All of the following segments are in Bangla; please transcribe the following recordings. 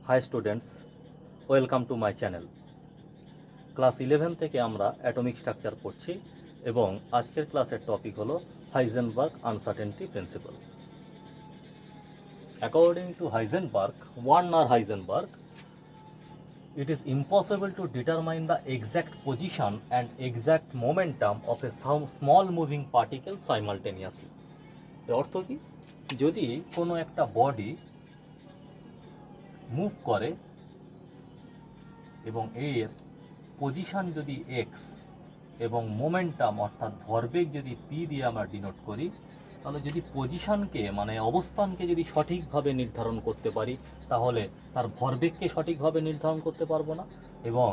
High students, welcome to my channel. Class 11 থেকে আমরা অ্যাটমিক স্ট্রাকচার পড়ছি এবং আজকের ক্লাসের টপিক হলো Heisenberg uncertainty principal. According to Heisenberg, Warner Heisenberg, it is impossible to determine the exact position and exact momentum of a small moving particle simultaneously. এর অর্থ কি? যদি কোনো একটা বডি মুভ করে এবং এর পজিশন যদি এক্স এবং মোমেন্টাম অর্থাৎ ভরবেগ যদি পি দিয়ে আমরা ডিনোট করি, তাহলে যদি পজিশনকে মানে অবস্থানকে যদি সঠিকভাবে নির্ধারণ করতে পারি, তাহলে তার ভরবেগকে সঠিকভাবে নির্ধারণ করতে পারবো না, এবং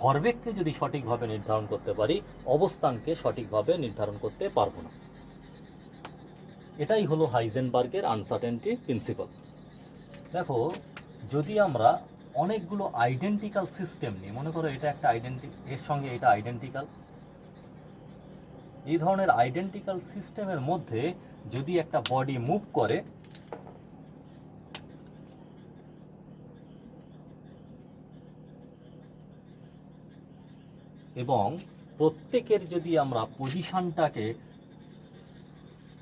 ভরবেগকে যদি সঠিকভাবে নির্ধারণ করতে পারি, অবস্থানকে সঠিকভাবে নির্ধারণ করতে পারবো না। এটাই হলো হাইজেনবার্গের আনসার্টেনটি প্রিন্সিপাল। দেখো, যদি আমরা অনেকগুলো আইডেন্টিক্যাল সিস্টেম নিই, মনে করো এটা একটা এর সঙ্গে এটা আইডেন্টিক্যাল, এই ধরনের আইডেন্টিক্যাল সিস্টেমের মধ্যে যদি একটা বডি মুভ করে এবং প্রত্যেকের যদি আমরা পজিশনটাকে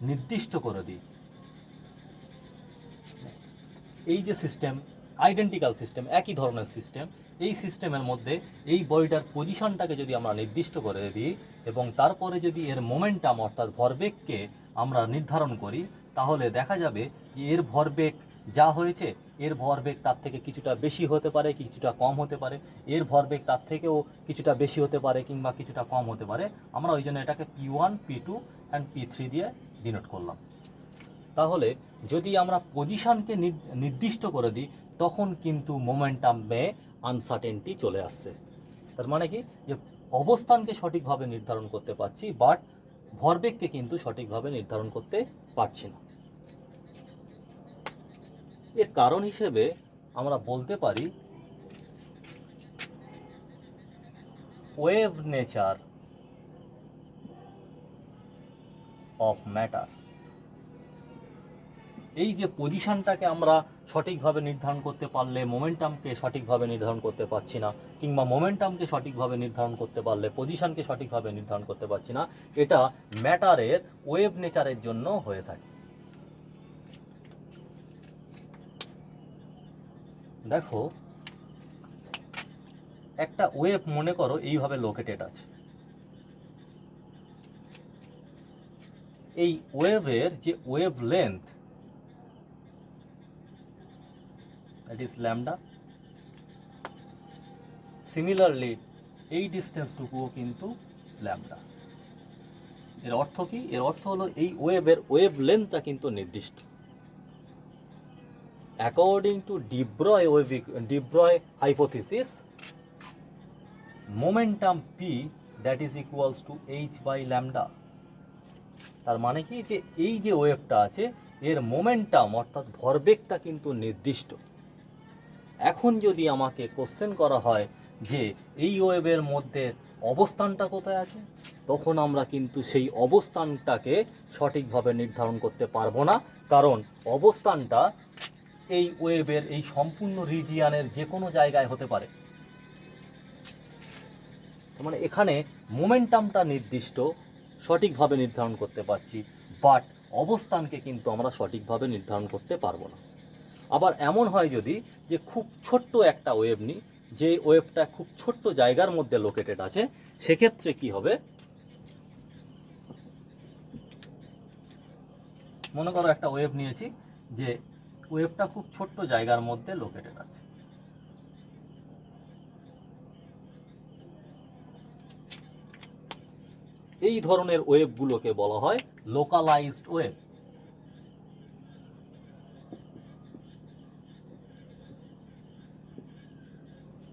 নির্দিষ্ট করে দিই, এই যে সিস্টেম আইডেন্টিক্যাল সিস্টেম, একই ধরনের সিস্টেম, এই সিস্টেমের মধ্যে এই বডিটার পজিশনটাকে যদি আমরা নির্দিষ্ট করে দিই এবং তারপরে যদি এর মোমেন্টাম অর্থাৎ ভরবেগকে আমরা নির্ধারণ করি, তাহলে দেখা যাবে যে এর ভরবেগ যা হয়েছে, এর ভরবেগ তার থেকে কিছুটা বেশি হতে পারে, কিছুটা কম হতে পারে, এর ভরবেগ তার থেকেও কিছুটা বেশি হতে পারে কিংবা কিছুটা কম হতে পারে। আমরা ওই জন্য এটাকে P1, P2 অ্যান্ড P3 দিয়ে ডিনোট করলাম। তাহলে যদি আমরা পজিশনকে নির্দিষ্ট করে দিই, তখন কিন্তু মোমেন্টামে আনসার্টেনটি চলে আসছে। তার মানে কি, যে অবস্থানকে সঠিকভাবে নির্ধারণ করতে পারছি, বাট ভরবেগকে কিন্তু সঠিকভাবে নির্ধারণ করতে পারছি না। এর কারণ হিসেবে আমরা বলতে পারি ওয়েভ নেচার অফ ম্যাটার। এই যে পজিশনটাকে আমরা সঠিকভাবে নির্ধারণ করতে পারলে মোমেন্টামকে সঠিকভাবে নির্ধারণ করতে পারছি না, কিংবা মোমেন্টামকে সঠিকভাবে নির্ধারণ করতে পারলে পজিশনকে সঠিকভাবে নির্ধারণ করতে পারছি না, এটা ম্যাটারের ওয়েভ নেচারের জন্য হয়ে থাকে। দেখো, একটা ওয়েভ মনে করো এইভাবে লোকেটেড আছে। এই ওয়েভের যে wave length, that is lambda, similarly এই ডিস্টেন্সটুকুও কিন্তু ল্যামডা। এর অর্থ কি? এর অর্থ হলো এই ওয়েভের ওয়েভ লেন্থটা কিন্তু নির্দিষ্ট। According to de Broglie hypothesis, momentum P that is equals to H by lambda. তার মানে কি, যে এই যে ওয়েভটা আছে এর মোমেন্টাম অর্থাৎ ভরবেগটা কিন্তু নির্দিষ্ট। এখন যদি আমাকে কোশ্চেন করা হয় যে এই ওয়েভের মধ্যে অবস্থানটা কোথায় আছে, তখন আমরা কিন্তু সেই অবস্থানটাকে সঠিকভাবে নির্ধারণ করতে পারবো না, কারণ অবস্থানটা এই ওয়েভের এই সম্পূর্ণ রিজিয়ানের যে কোনো জায়গায় হতে পারে। মানে এখানে মোমেন্টামটা নির্দিষ্ট, সঠিকভাবে নির্ধারণ করতে পারছি, বাট অবস্থানকে কিন্তু আমরা সঠিকভাবে নির্ধারণ করতে পারবো না। আবার এমন হয় যদি যে খুব ছোট্ট একটা ওয়েভ নিই, যে ওয়েভটা খুব ছোট্ট জায়গার মধ্যে লোকেটেড আছে, সেক্ষেত্রে কি হবে? মনে করো একটা ওয়েভ নিয়েছি, যে ওয়েভটা খুব ছোট্ট জায়গার মধ্যে লোকেটেড আছে। এই ধরনের ওয়েভগুলোকে বলা হয় লোকালাইজড ওয়েভ।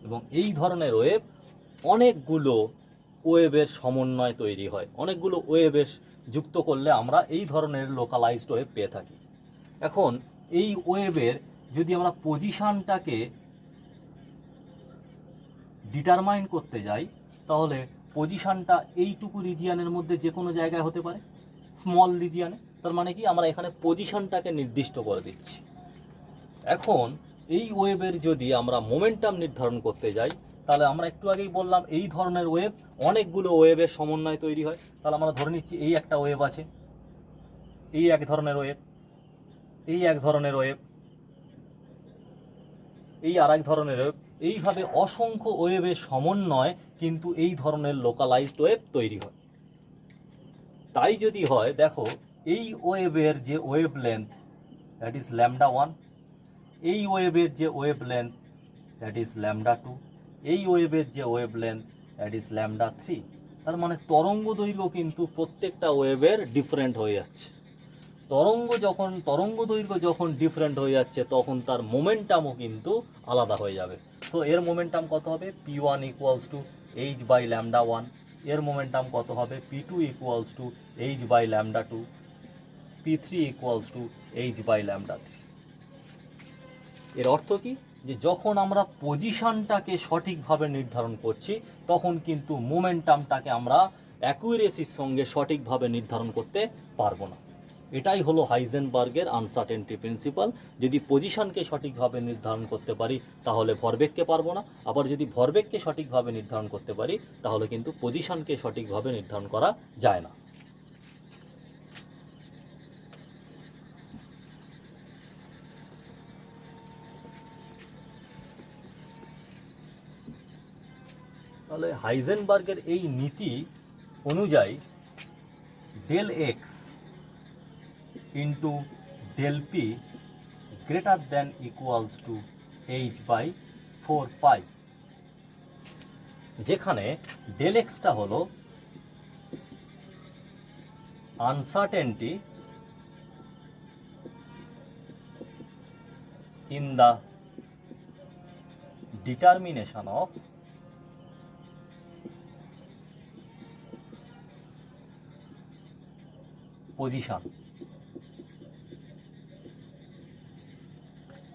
এবং এই ধরনের ওয়েভ অনেকগুলো ওয়েভের সমন্বয় তৈরি হয়, অনেকগুলো ওয়েভের যুক্ত করলে আমরা এই ধরনের লোকালাইজড ওয়েভ পেয়ে থাকি। এখন এই ওয়েভের যদি আমরা পজিশনটাকে ডিটারমাইন করতে যাই, তাহলে পজিশনটা এইটুকু রিজিয়ানের মধ্যে যে কোনো জায়গায় হতে পারে, স্মল রিজিয়ানে। তার মানে কি, আমরা এখানে পজিশনটাকে নির্দিষ্ট করে দিচ্ছি। এখন এই ওয়েভের যদি আমরা মোমেন্টাম নির্ধারণ করতে যাই, তাহলে আমরা একটু আগেই বললাম এই ধরনের ওয়েভ অনেকগুলো ওয়েভের সমন্বয়ে তৈরি হয়। তাহলে আমরা ধরে নিচ্ছি এই একটা ওয়েভ আছে, এই এক ধরনের ওয়েভ, এই এক ধরনের ওয়েভ, এই আর এক ধরনের ওয়েভ, এইভাবে অসংখ্য ওয়েভের সমন্বয় কিন্তু এই ধরনের লোকালাইজড ওয়েভ তৈরি হয়। তাই যদি হয়, দেখো এই ওয়েভের যে ওয়েভ লেন্থ দ্যাট ইজ λ1, এই ওয়েভের যে ওয়েভ লেন্থ দ্যাট ইজ λ2, এই ওয়েভের যে ওয়েভ লেন্থ দ্যাট ইজ λ3। তার মানে তরঙ্গ দৈর্ঘ্য কিন্তু প্রত্যেকটা ওয়েভের ডিফারেন্ট হয়ে যাচ্ছে। তরঙ্গ দৈর্ঘ্য যখন ডিফারেন্ট হয়ে যাচ্ছে, তখন তার মোমেন্টামও কিন্তু আলাদা হয়ে যাবে। তো এর মোমেন্টাম কত হবে? p1 ইকুয়ালস টু h/λ1, এর মোমেন্টাম কত হবে? p2 equals to h/λ2, p3 equals to h/λ3। এর অর্থ কি? যে যখন আমরা পজিশনটাকে সঠিকভাবে নির্ধারণ করছি, তখন কিন্তু মোমেন্টামটাকে আমরা অ্যাকুরেসির সঙ্গে সঠিকভাবে নির্ধারণ করতে পারবো না। এটাই হলো হাইজেনবার্গের আনসার্টেনটি প্রিন্সিপাল। যদি পজিশনকে সঠিকভাবে নির্ধারণ করতে পারি, তাহলে ভরবেগকে পারবো না। আবার যদি ভরবেগকে সঠিকভাবে নির্ধারণ করতে পারি, তাহলে কিন্তু পজিশনকে সঠিকভাবে নির্ধারণ করা যায় না। তাহলে হাইজেনবার্গের এই নীতি অনুযায়ী del x into del p greater than equals to h/4π, যেখানে ডেল এক্সটা হলো uncertainty in the determination of position,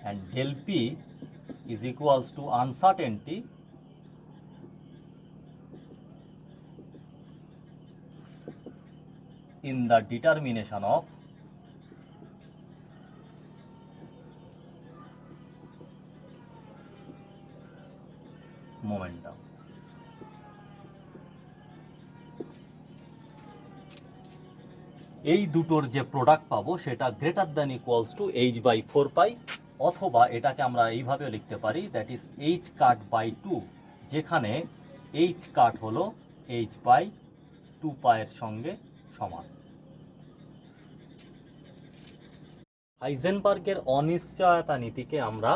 and del p is equals to uncertainty in the determination of momentum. এই দুটোর যে প্রোডাক্ট পাবো সেটা greater than equals to h/4π, অথবা এটাকে আমরা এইভাবে লিখতে পারি that is h cut by 2, যেখানে h কাট হলো h/2π এর সঙ্গে সমান। হাইজেনবার্গের অনিশ্চয়তা নীতিকে আমরা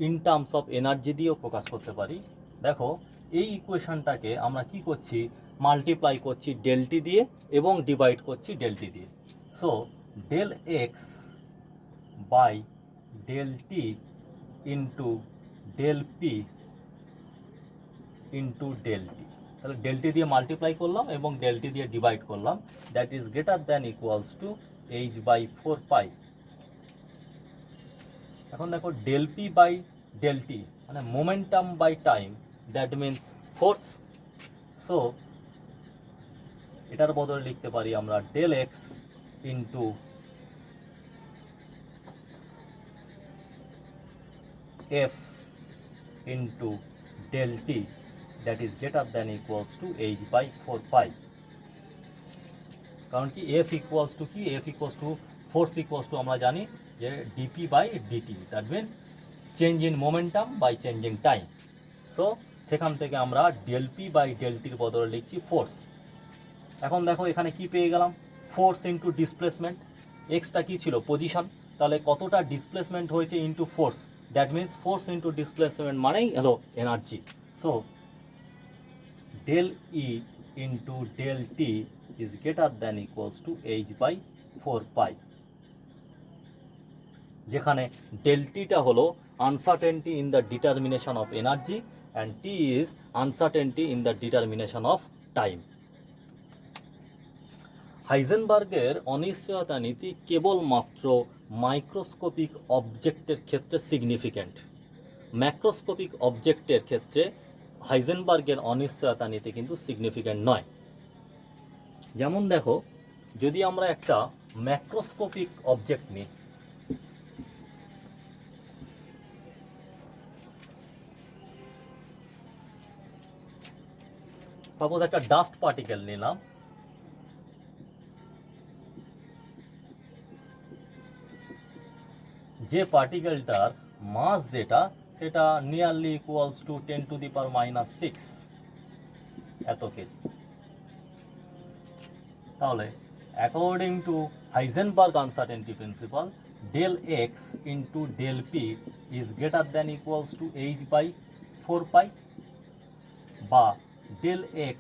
ইন টার্মস অফ এনার্জি দিয়েও প্রকাশ করতে পারি। দেখো এই ইকুয়েশনটাকে আমরা কি করছি? মাল্টিপ্লাই করছি ডেল টি দিয়ে এবং ডিভাইড করছি ডেল টি দিয়ে। So del x by del t into del p into del t, তাহলে ডেল টি দিয়ে মাল্টিপ্লাই করলাম এবং ডেল টি দিয়ে ডিভাইড করলাম, that is greater than equals to h/4π। এখন দেখো del P by del T মানে momentum by time, that means force. So এটার বদলে লিখতে পারি আমরা del x into F into del T, that is greater than equals to h/4π। কারণ কি এফ ইকুয়ালস টু কি? F equals to force equals to আমরা জানি যে DP by DT, that means change in momentum by change in time. So সেখান থেকে আমরা ডেল পি বাই ডেল টির বদলে লিখছি ফোর্স। এখন দেখো এখানে কি পেয়ে গেলাম? Force into displacement. এক্সটা কি ছিল? পজিশন। তাহলে কতটা ডিসপ্লেসমেন্ট হয়েছে into force, that means force into displacement মানেই হলো energy. So del E into del T is greater than equals to h/4π, যেখানে ডেল টিটা হলো uncertainty in the determination of energy and T is uncertainty in the determination of time. হাইজেনবার্গের অনিশ্চয়তা নীতি কেবলমাত্র মাইক্রোস্কোপিক অবজেক্টের ক্ষেত্রে সিগনিফিক্যান্ট। ম্যাক্রোস্কোপিক অবজেক্টের ক্ষেত্রে হাইজেনবার্গের অনিশ্চয়তা নীতি কিন্তু সিগনিফিক্যান্ট নয়। যেমন দেখো, যদি আমরা একটা ম্যাক্রোস্কোপিক অবজেক্ট নিই, সাপোজ একটা ডাস্ট পার্টিকেল নিলাম, যে পার্টিকেলটার মাস যেটা সেটা নিয়ারলি ইকুয়ালস টু 10⁻⁻⁶ এত কেজি। তাহলে according to Heisenberg uncertainty principal, del x into del p is greater than equals to h/4π, বা del x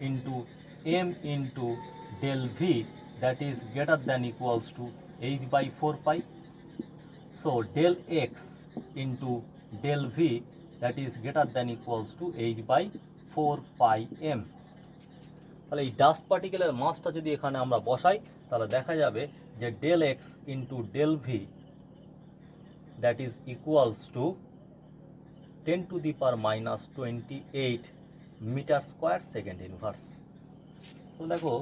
into m into del v that is greater than equals to h/4π. So del x into del v that is greater than equals to h/4πm. তাহলে এই ডাস্ট পার্টিকেলের মাসটা যদি এখানে আমরা বসাই তাহলে দেখা যাবে যে del x into del v that is equals to 10⁻⁻28 metre square second inverse. তো দেখো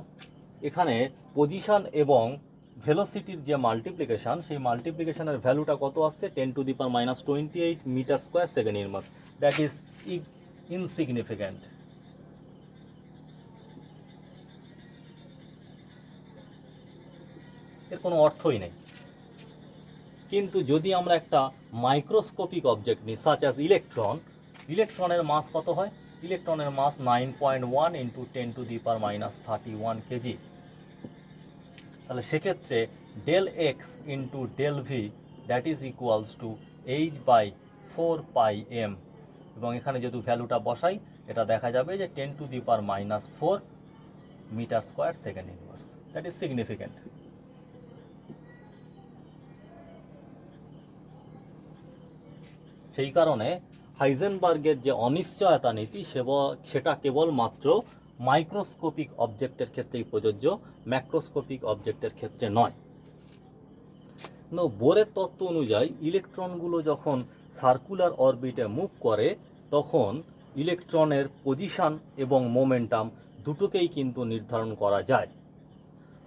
এখানে পজিশন এবং ভেলোসিটির যে মাল্টিপ্লিকেশন, সেই মাল্টিপ্লিকেশনের ভ্যালুটা কত আসছে? 10⁻⁻28 metre square second inverse. That is insignificant. এর কোনো অর্থই নেই। কিন্তু যদি আমরা একটা মাইক্রোস্কোপিক অবজেক্ট নিই, সাচ অ্যাজ ইলেকট্রন, ইলেকট্রনের মাস কত হয়? ইলেকট্রনের মাস 9.1 × 10⁻31 কেজি। তাহলে সেক্ষেত্রে del x into del v that is equals two h/4πm, এবং এখানে যদি ভ্যালুটা বসাই এটা দেখা যাবে যে 10⁻⁻4 metre square second inverse. That is significant. সেই কারণে হাইজেনবার্গের যে অনিশ্চয়তা নীতি সেটা কেবলমাত্র মাইক্রোস্কোপিক অবজেক্টের ক্ষেত্রেই প্রযোজ্য, ম্যাক্রোস্কোপিক অবজেক্টের ক্ষেত্রে নয়। বোরের তত্ত্ব অনুযায়ী ইলেকট্রনগুলো যখন সার্কুলার অরবিটে মুভ করে তখন ইলেকট্রনের পজিশন এবং মোমেন্টাম দুটোকেই কিন্তু নির্ধারণ করা যায়।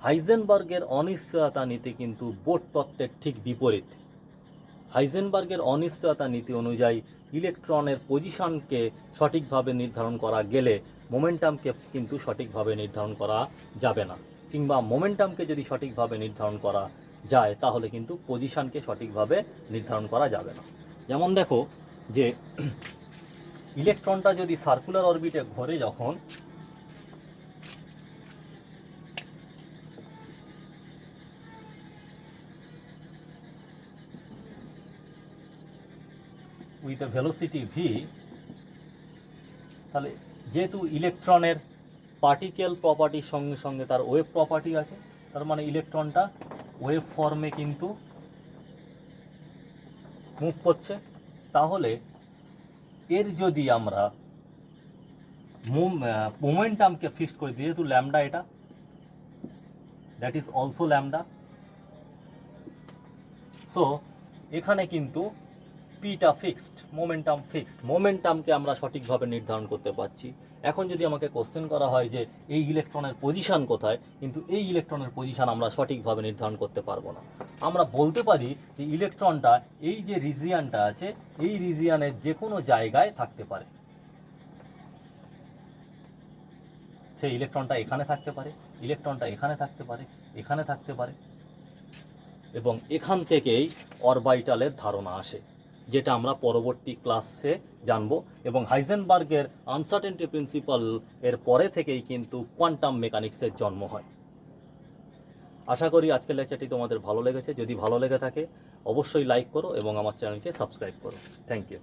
হাইজেনবার্গের অনিশ্চয়তা নীতি কিন্তু বোর তত্ত্বের ঠিক বিপরীত। হাইজেনবার্গের অনিশ্চয়তা নীতি অনুযায়ী ইলেকট্রনের পজিশনকে সঠিকভাবে নির্ধারণ করা গেলে মোমেন্টামকে কিন্তু সঠিকভাবে নির্ধারণ করা যাবে না, কিংবা মোমেন্টামকে যদি সঠিকভাবে নির্ধারণ করা যায় তাহলে কিন্তু পজিশনকে সঠিকভাবে নির্ধারণ করা যাবে না। যেমন দেখো যে ইলেকট্রনটা যদি সার্কুলার অরবিটে ঘোরে, যখন উইথ এ ভেলোসিটি v, তাহলে যেহেতু ইলেকট্রনের পার্টিকেল প্রপার্টির সঙ্গে সঙ্গে তার ওয়েভ প্রপার্টি আছে, তার মানে ইলেকট্রনটা ওয়েভ ফর্মে কিন্তু মুভ করছে। তাহলে এর যদি আমরা মোমেন্টামকে ফিক্সড করে দিই, যেহেতু ল্যামডা এটা, that is also lambda, so এখানে কিন্তু পিটা ফিক্সড, মোমেন্টাম ফিক্সড, মোমেন্টামকে আমরা সঠিকভাবে নির্ধারণ করতে পারছি। এখন যদি আমাকে কোশ্চেন করা হয় যে এই ইলেকট্রনের পজিশন কোথায়, কিন্তু এই ইলেকট্রনের পজিশন আমরা সঠিকভাবে নির্ধারণ করতে পারবো না। আমরা বলতে পারি যে ইলেকট্রনটা এই যে রিজিয়ানটা আছে এই রিজিয়ানের যে কোনো জায়গায় থাকতে পারে। সেই ইলেকট্রনটা এখানে থাকতে পারে, ইলেকট্রনটা এখানে থাকতে পারে, এখানে থাকতে পারে, এবং এখান থেকেই অরবাইটালের ধারণা আসে, যেটা আমরা পরবর্তী ক্লাসে জানবো। এবং হাইজেনবার্গের আনসার্টেনটি প্রিন্সিপাল এর পরে থেকেই কিন্তু কোয়ান্টাম মেকানিক্সের জন্ম হয়। আশা করি আজকের লেকচারটি তোমাদের ভালো লেগেছে। যদি ভালো লেগে থাকে অবশ্যই লাইক করো এবং আমার চ্যানেলকে সাবস্ক্রাইব করো। Thank you.